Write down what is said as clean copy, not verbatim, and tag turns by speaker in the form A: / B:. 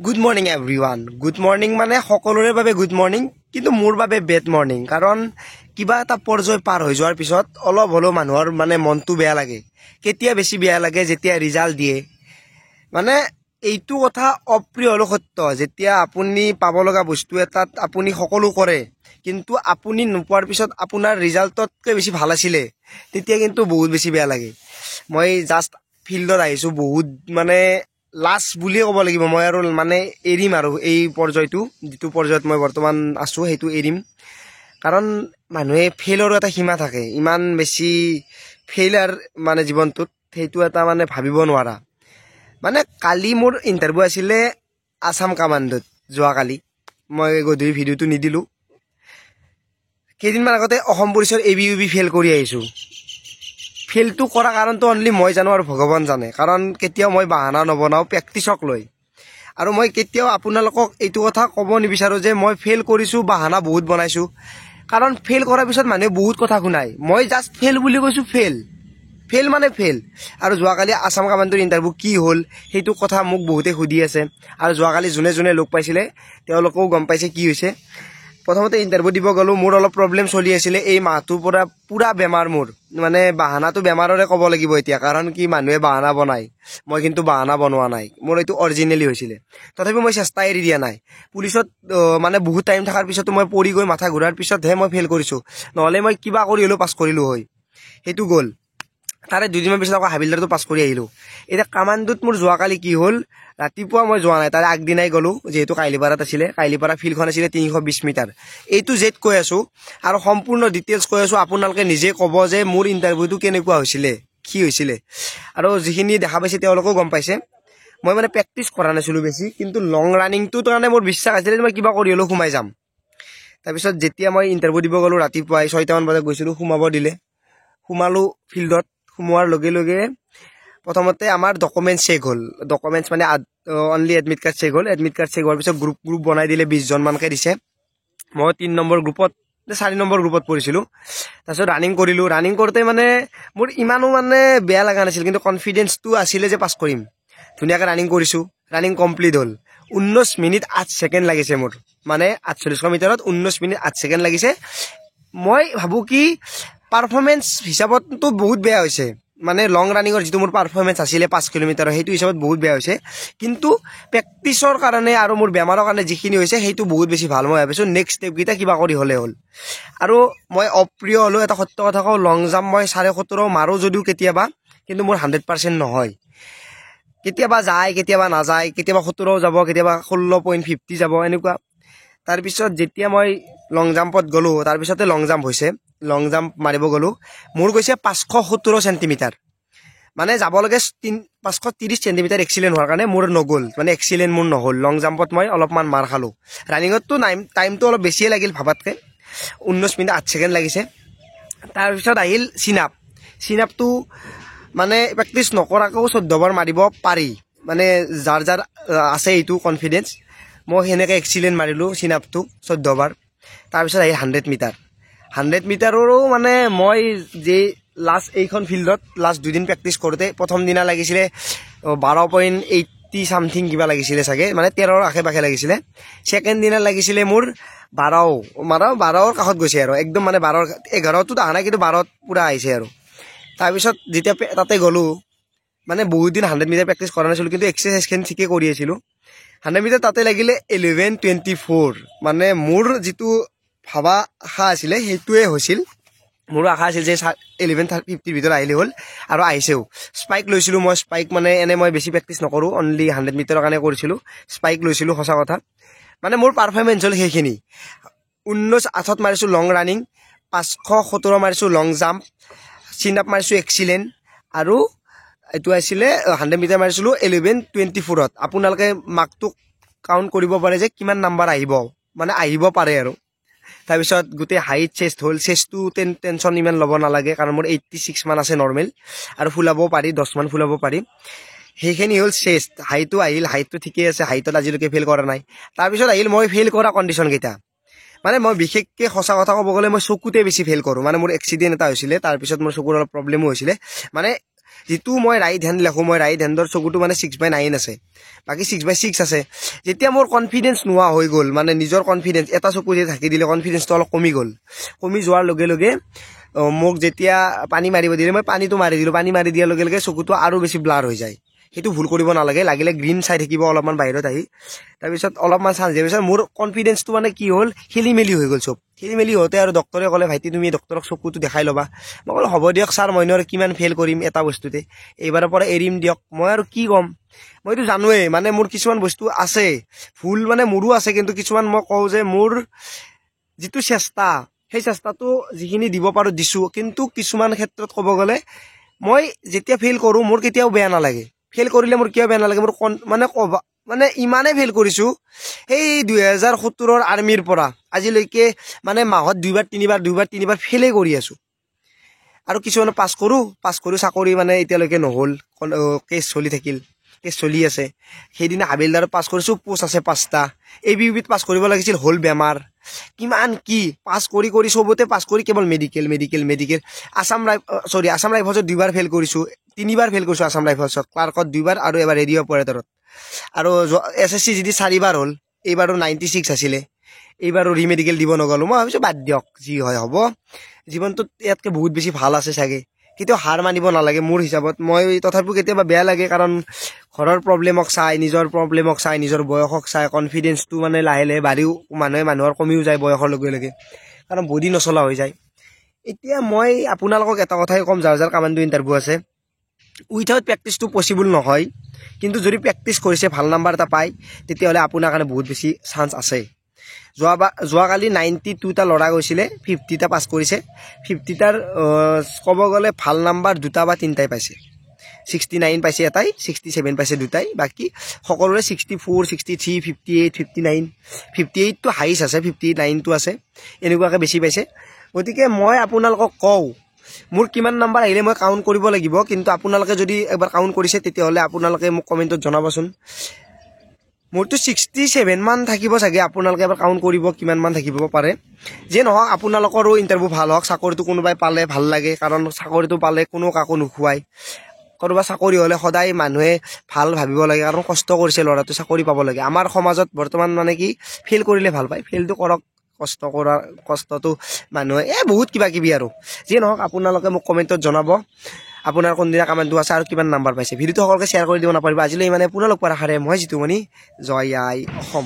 A: Good morning everyone. Good morning মানে সকলোৰে বাবে গুড মৰ্নিং, কিন্তু মোৰ বাবে বেড মৰ্নিং। কাৰণ কিবা এটা পৰ্যায় পাৰ হৈ যোৱাৰ পিছত অলপ হ'লেও মানুহৰ মানে মনটো বেয়া লাগে। কেতিয়া বেছি বেয়া লাগে যেতিয়া ৰিজাল্ট দিয়ে। মানে এইটো কথা অপ্ৰিয় হ'লেও সত্য, যেতিয়া আপুনি পাব লগা বস্তু এটাত আপুনি সকলো কৰে কিন্তু আপুনি নোপোৱাৰ পিছত আপোনাৰ ৰিজাল্টতকৈ বেছি ভাল আছিলে, তেতিয়া কিন্তু বহুত বেছি বেয়া লাগে। মই জাষ্ট ফিল্ডত আহিছোঁ, বহুত মানে লাষ্ট বুলিয়ে ক'ব লাগিব। মই আৰু মানে এৰিম আৰু এই পৰ্যায়টো, যিটো পৰ্যায়ত মই বৰ্তমান আছোঁ সেইটো এৰিম। কাৰণ মানুহে ফেইলৰো এটা সীমা থাকে, ইমান বেছি ফেইলাৰ মানে জীৱনটোত সেইটো এটা মানে ভাবিব নোৱাৰা। মানে কালি মোৰ ইণ্টাৰভিউ আছিলে আছাম কামাণ্ডোত। যোৱাকালি মই গধূলি ভিডিঅ'টো নিদিলোঁ। কেইদিনমান আগতে অসম পুলিচৰ ABUB ফেইল কৰি আহিছোঁ। ফেইলটো কৰা কাৰণটো অনলি মই জানো আৰু ভগৱান জানে। কাৰণ কেতিয়াও মই বাহানা নবনাওঁ প্ৰেক্টিচক লৈ। আৰু মই কেতিয়াও আপোনালোকক এইটো কথা ক'ব নিবিচাৰোঁ যে মই ফেইল কৰিছোঁ, বাহানা বহুত বনাইছোঁ। কাৰণ ফেইল কৰাৰ পিছত মানুহে বহুত কথা শুনায়। মই জাষ্ট ফেইল বুলি কৈছোঁ, ফেইল মানে ফেইল। আৰু যোৱাকালি আছাম কামাণ্ডোৰ ইণ্টাৰভিউ কি হ'ল সেইটো কথা মোক বহুতে সুধি আছে। আৰু যোৱাকালি যোনে যোনে লগ পাইছিলে তেওঁলোকেও গম পাইছে কি হৈছে। প্ৰথমতে ইণ্টাৰভিউ দিব গ'লোঁ, মোৰ অলপ প্ৰব্লেম চলি আছিলে। এই মাহটোৰ পৰা পূৰা বেমাৰ মোৰ, মানে বাহানাটো বেমাৰৰে ক'ব লাগিব এতিয়া। কাৰণ কি মানুহে বাহানা বনায়, মই কিন্তু বাহানা বনোৱা নাই, মোৰ এইটো অৰিজিনেলি হৈছিলে। তথাপিও মই চেষ্টা এৰি দিয়া নাই। পুলিচত মানে বহুত টাইম থকাৰ পিছতো মই পৰি গৈ মাথা ঘূৰাৰ পিছতহে মই ফেইল কৰিছোঁ, নহ'লে মই কিবা কৰি হ'লেও পাছ কৰিলোঁ হয়। সেইটো গ'ল। তাৰে দুদিনমান পিছত আকৌ হাবিলদাৰটো পাছ কৰি আহিলোঁ। এতিয়া কামাণ্ডোত মোৰ যোৱাকালি কি হ'ল, ৰাতিপুৱা মই যোৱা নাই, তাৰে আগদিনাই গ'লোঁ। যিহেতু কাহিলীপাৰাত আছিলে, কাহিলীপাৰা ফিল্ডখন আছিলে 320 মিটাৰ। এইটো জেড কৈ আছোঁ আৰু সম্পূৰ্ণ ডিটেইলছ কৈ আছোঁ। আপোনালোকে নিজে ক'ব যে মোৰ ইণ্টাৰভিউটো কেনেকুৱা হৈছিলে, কি হৈছিলে। আৰু যিখিনি দেখা পাইছে তেওঁলোকেও গম পাইছে। মই মানে প্ৰেক্টিচ কৰা নাছিলোঁ বেছি, কিন্তু লং ৰানিংটোৰ কাৰণে মোৰ বিশ্বাস আছিলে যে মই কিবা কৰি হ'লেও সোমাই যাম। তাৰপিছত যেতিয়া মই ইণ্টাৰভিউ দিব গ'লোঁ ৰাতিপুৱাই 6টামান বজাত গৈছিলোঁ, সোমাব দিলে। সোমালোঁ ফিল্ডত। সোমোৱাৰ লগে লগে প্ৰথমতে আমাৰ ডকুমেণ্টছ চেক হ'ল। ডকুমেণ্টছ মানে অনলি এডমিট কাৰ্ড চেক হ'ল। এডমিট কাৰ্ড চেক হোৱাৰ পিছত গ্ৰুপ বনাই দিলে, 20জনমানকৈ দিছে। মই 3 নম্বৰ গ্ৰুপত, 4 নম্বৰ গ্ৰুপত পৰিছিলোঁ। তাৰপিছত ৰানিং কৰিলোঁ। ৰানিং কৰোঁতে মানে মোৰ ইমানো মানে বেয়া লগা নাছিল, কিন্তু কনফিডেঞ্চটো আছিলে যে পাছ কৰিম। ধুনীয়াকৈ ৰানিং কৰিছোঁ। ৰানিং কমপ্লিট হ'ল। 19 মিনিট 8 ছেকেণ্ড লাগিছে মোৰ, মানে 48 মিটাৰত 19 মিনিট 8 ছেকেণ্ড লাগিছে। মই ভাবোঁ কি পাৰফৰ্মেঞ্চ হিচাপততো বহুত বেয়া হৈছে। মানে লং ৰানিঙৰ যিটো মোৰ পাৰফৰ্মেঞ্চ আছিলে 5 কিলোমিটাৰৰ, সেইটো হিচাপত বহুত বেয়া হৈছে। কিন্তু প্ৰেক্টিচৰ কাৰণে আৰু মোৰ বেমাৰৰ কাৰণে যিখিনি হৈছে সেইটো বহুত বেছি ভাল। মই ভাবিছোঁ নেক্সট ষ্টেপকেইটা কিবা কৰি হ'লে হ'ল। আৰু মই অপ্ৰিয় হ'লেও এটা সত্য কথা কওঁ, লং জাম্প মই 17.5 মাৰোঁ যদিও কেতিয়াবা, কিন্তু মোৰ 100% নহয়। কেতিয়াবা যায়, কেতিয়াবা নাযায়, কেতিয়াবা 17 যাব, কেতিয়াবা 16.50 যাব, এনেকুৱা। তাৰপিছত যেতিয়া মই লং জাম্পত গ'লোঁ, তাৰপিছতে লং জাম্প হৈছে। লং জাম্প মাৰিব গ'লোঁ, মোৰ গৈছে 517 চেণ্টিমিটাৰ। মানে যাব লাগে 530 চেণ্টিমিটাৰ এক্সিলেণ্ট হোৱাৰ কাৰণে মোৰ নগ'ল, মানে এক্সিলেণ্ট মোৰ নহ'ল। লং জাম্পত মই অলপমান মাৰ খালোঁ। ৰানিঙততো টাইমটো অলপ বেছিয়ে লাগিল ভাবাতকৈ, 19 মিনিট 8 ছেকেণ্ড লাগিছে। তাৰপিছত আহিল চিনাপ। চিনাপটো মানে প্ৰেক্টিচ নকৰাকৈও 14 বাৰ মাৰিব পাৰি, মানে যাৰ যাৰ আছে এইটো কনফিডেঞ্চ। মই সেনেকৈ এক্সিলেণ্ট মাৰিলোঁ চিনাপটো 14 বাৰ। তাৰপিছত আহিল 100 মিটাৰ। 100 মিটাৰৰো মানে মই যে লাষ্ট এইখন ফিল্ডত লাষ্ট 2 দিন প্ৰেক্টিচ কৰোঁতে, প্ৰথম দিনা লাগিছিলে 12.80 চামথিং কিবা লাগিছিলে চাগে, মানে 13ৰ আশে পাশে লাগিছিলে। ছেকেণ্ড দিনা লাগিছিলে মোৰ 12ৰ কাষত গৈছে আৰু একদম, মানে 11টোত অহা নাই, কিন্তু 12ত পূৰা আহিছে আৰু। তাৰপিছত যেতিয়া তাতে গ'লোঁ, মানে বহুত দিন 100 মিটাৰ প্ৰেক্টিচ কৰা নাছিলোঁ, কিন্তু এক্সাৰচাইজখিনি ঠিকেই কৰি আছিলোঁ। 100 মিটাৰ তাতে লাগিলে 11:24। মানে মোৰ যিটো ভাবা আশা আছিলে সেইটোৱে হৈছিল। মোৰো আশা আছিল যে 11:50 ভিতৰত আহিলে হ'ল, আৰু আহিছেও। স্পাইক লৈছিলোঁ মই। স্পাইক মানে এনে মই বেছি প্ৰেক্টিচ নকৰোঁ, অনলি 100 মিটাৰৰ কাৰণে কৰিছিলোঁ। স্পাইক লৈছিলোঁ, সঁচা কথা। মানে মোৰ পাৰফৰ্মেঞ্চ হ'ল সেইখিনি। 19:08 মাৰিছোঁ লং ৰানিং, 517 মাৰিছোঁ লং জাম্প, চিন আপ মাৰিছোঁ এক্সিলেণ্ট, আৰু এইটো আছিলে 100 মিটাৰ মাৰিছিলোঁ 11:24ত। আপোনালোকে মাৰ্কটো কাউণ্ট কৰিব পাৰে যে কিমান নাম্বাৰ আহিব, মানে আহিব পাৰে আৰু। তাৰপিছত গোটেই হাইট চেষ্ট হ'ল। চেষ্টটো টেনশ্যন ইমান ল'ব নালাগে, কাৰণ মোৰ 86 মান আছে নৰ্মেল, আৰু ফুলাবও পাৰি, 10 মান ফুলাব পাৰি। সেইখিনি হ'ল চেষ্ট। হাইটো আহিল, হাইটটো ঠিকেই আছে, হাইটত আজিলৈকে ফেইল কৰা নাই। তাৰপিছত আহিল মই ফেইল কৰা কণ্ডিশ্যনকেইটা। মানে মই বিশেষকৈ সঁচা কথা ক'ব গ'লে মই চকুতে বেছি ফেইল কৰোঁ। মানে মোৰ এক্সিডেণ্ট এটা হৈছিলে, তাৰপিছত মোৰ চকুৰ অলপ প্ৰব্লেমো হৈছিলে। মানে যেটো মই ৰাইট হেণ্ড লেখো মই ৰাইট হেণ্ডৰ চকুটো মানে 6/9 আছে বাকি 6/6 আছে যেতিয়া মোৰ কনফিডেন্স নোৱা হৈ গ'ল মানে নিজৰ কনফিডেন্স এটা চকু যে ঢাকি দিলে কনফিডেন্সটো অলপ কমি গ'ল কমি যোৱাৰ লগে লগে মোক যেতিয়া পানী মাৰিব দিলে মই পানীটো মাৰি দিলো পানী মাৰি দিয়াৰ লগে লগে চকুটো আৰু বেছি ব্লাৰ হৈ যায় সেইটো ভুল কৰিব নালাগে লাগিলে গ্ৰীণ চাই থাকিব অলপমান বাহিৰত আহি তাৰ পিছত অলপমান চান্স দিয়া পিছত মোৰ কনফিডেন্সটো মানে কি হ'ল খেলিমেলি হৈ গ'ল চব খেলিমেলি হওঁতে আৰু ডক্টৰে ক'লে ভাইটি তুমি ডক্টৰক চকুটো দেখাই ল'বা মই ক'লো হ'ব দিয়ক ছাৰ মইনো আৰু কিমান ফেইল কৰিম এটা বস্তুতে এইবাৰৰ পৰা এৰিম দিয়ক মই আৰু কি ক'ম মইতো জানোৱেই মানে মোৰ কিছুমান বস্তু আছে ভুল মানে মোৰো আছে কিন্তু কিছুমান মই কওঁ যে মোৰ যিটো চেষ্টা সেই চেষ্টাটো যিখিনি দিব পাৰোঁ দিছোঁ কিন্তু কিছুমান ক্ষেত্ৰত ক'ব গ'লে মই যেতিয়া ফেইল কৰোঁ মোৰ কেতিয়াও বেয়া নালাগে ফেইল কৰিলে মোৰ কিয় বেয়া নালাগে মোৰ মানে ইমানে ফেইল কৰিছোঁ সেই 2017 আৰ্মিৰ পৰা আজিলৈকে মানে মাহত দুইবাৰ তিনিবাৰ ফেইলেই কৰি আছোঁ আৰু কিছুমানে পাছ কৰোঁ চাকৰি মানে এতিয়ালৈকে নহ'ল কেছ চলি আছে সেইদিনা হাবিলদাৰত পাছ কৰিছোঁ পোষ্ট আছে 5টা ABUBত পাছ কৰিব লাগিছিল হ'ল বেমাৰ কিমান কি পাছ কৰি চবতে পাছ কৰি কেৱল মেডিকেল আসাম ৰাইফলছত 2বাৰ ফেইল কৰিছোঁ 3বাৰ ফেইল কৰিছোঁ আসাম ৰাইফলছত ক্লাৰ্কত 2বাৰ আৰু এবাৰ ৰেডিঅ' অপাৰেটৰত আৰু SSC যদি 4বাৰ হ'ল এইবাৰো 96 আছিলে এইবাৰো ৰিমেডিকেল দিব নগ'লো মই ভাবিছোঁ বাদ দিয়ক যি হয় হ'ব জীৱনটোত ইয়াতকৈ বহুত বেছি ভাল আছে চাগে কেতিয়াও হাৰ মানিব নালাগে মোৰ হিচাপত মই তথাপিও কেতিয়াবা বেয়া লাগে কাৰণ ঘৰৰ প্ৰব্লেমক চাই নিজৰ বয়সক চাই কনফিডেন্সটো মানে লাহে লাহে বাঢ়িও মানুহৰ কমিও যায় বয়সৰ লগে লগে কাৰণ বডি নচলা হৈ যায় এতিয়া মই আপোনালোকক এটা কথাই ক'ম যাৰ কামাণ্ডো ইণ্টাৰভিউ আছে উইথাউট প্ৰেক্টিছটো পচিবল নহয় কিন্তু যদি প্ৰেক্টিছ কৰিছে ভাল নাম্বাৰ এটা পায় তেতিয়াহ'লে আপোনাৰ কাৰণে বহুত বেছি চান্স আছে যোৱাকালি 92টা ল'ৰা গৈছিলে 50টা পাছ কৰিছে 50টাৰ ক'ব গ'লে ভাল নাম্বাৰ 2টা বা 3টাই পাইছে 69 পাইছে এটাই 67 পাইছে দুটাই বাকি সকলোৰে 64 63 58 59 58টো হাইষ্ট আছে 59টো আছে এনেকুৱাকৈ বেছি পাইছে গতিকে মই আপোনালোকক কওঁ মোৰ কিমান নাম্বাৰ আহিলে মই কাউণ্ট কৰিব লাগিব কিন্তু আপোনালোকে যদি একবাৰ কাউণ্ট কৰিছে তেতিয়াহ'লে আপোনালোকে মোক কমেণ্টত জনাবচোন মোৰতো 67 মান থাকিব চাগে আপোনালোকে এবাৰ কাউণ্ট কৰিব কিমান মান থাকিব পাৰে যে নহওক আপোনালোকৰো ইণ্টাৰভিউ ভাল হওক চাকৰিটো কোনোবাই পালে ভাল লাগে কাৰণ চাকৰিটো পালে কোনো কাকো নোখোৱাই কৰবা চাকৰি হ'লে সদায় মানুহে ভাল ভাবিব লাগে কাৰণ কষ্ট কৰিছে ল'ৰাটো চাকৰি পাব লাগে আমাৰ সমাজত বৰ্তমান মানে কি ফেইল কৰিলে ভাল পায় ফেইলটো কৰক কষ্টটো মানুহে বহুত কিবা কিবি আৰু যি নহওক আপোনালোকে মোক কমেণ্টত জনাব আপোনাৰ কোনদিনা কামাণ্ডো আছে আৰু কিমান নাম্বাৰ পাইছে ভিডিঅ'টো সকলোকে শ্বেয়াৰ কৰি দিব নাপাৰিব আজিলৈ মানে পুনৰ লগ পোৱাৰ আশাৰে মই জিতুমণি জয় আই অসম।